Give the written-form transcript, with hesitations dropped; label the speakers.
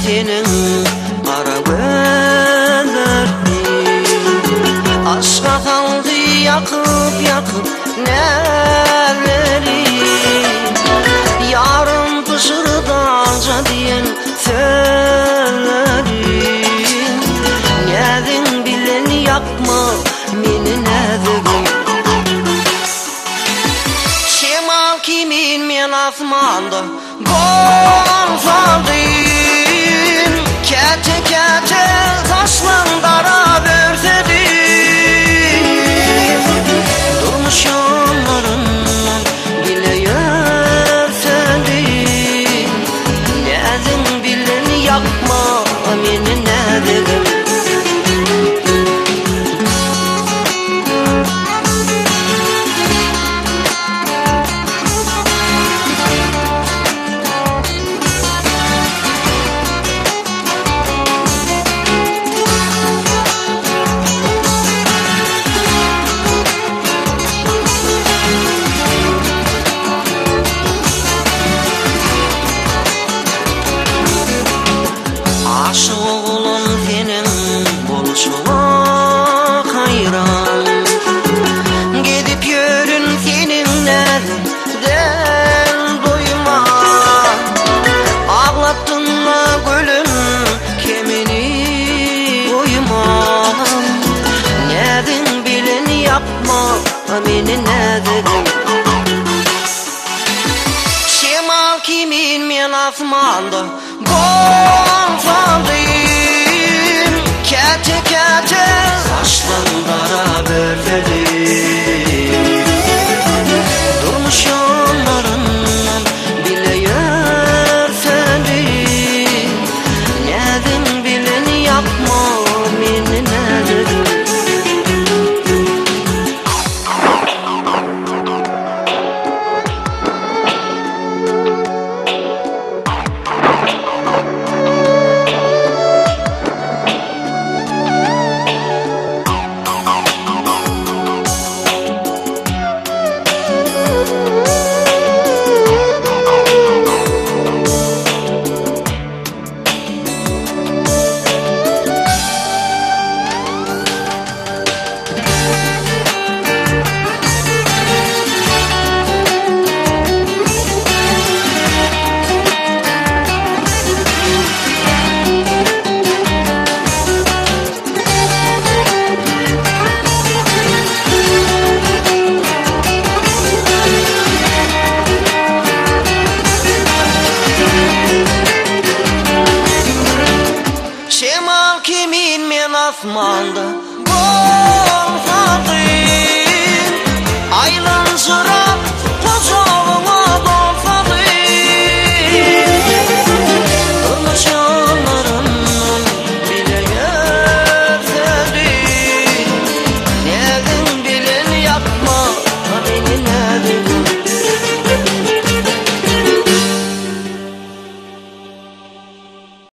Speaker 1: senin ara gözlerin. Aşka kaldı yakıp nerleri. Yarın pışırdanca diyen sözlerin. Nedin bilen yakma meni Nazigim. Şemal kimin men asmanda golsadın. Kete taşlandara börsedin. Durmuş yollarından bile yörsedin. Nedin bilen yakma meni Nazigim. Aşık oğlum senin buluşuna hayran. Gidip yürün seninle del doyma. Ağlattın mı gülüm kemini koyma. Nedin bilen yapma beni Nazigim. Şemal kimin men asmanda golsadın. Kete saçlandara börsedin. Durmuş yollarından bile yörsedin. Nedin bilen yapma meni Nazigim. Şemal kimin men asmanda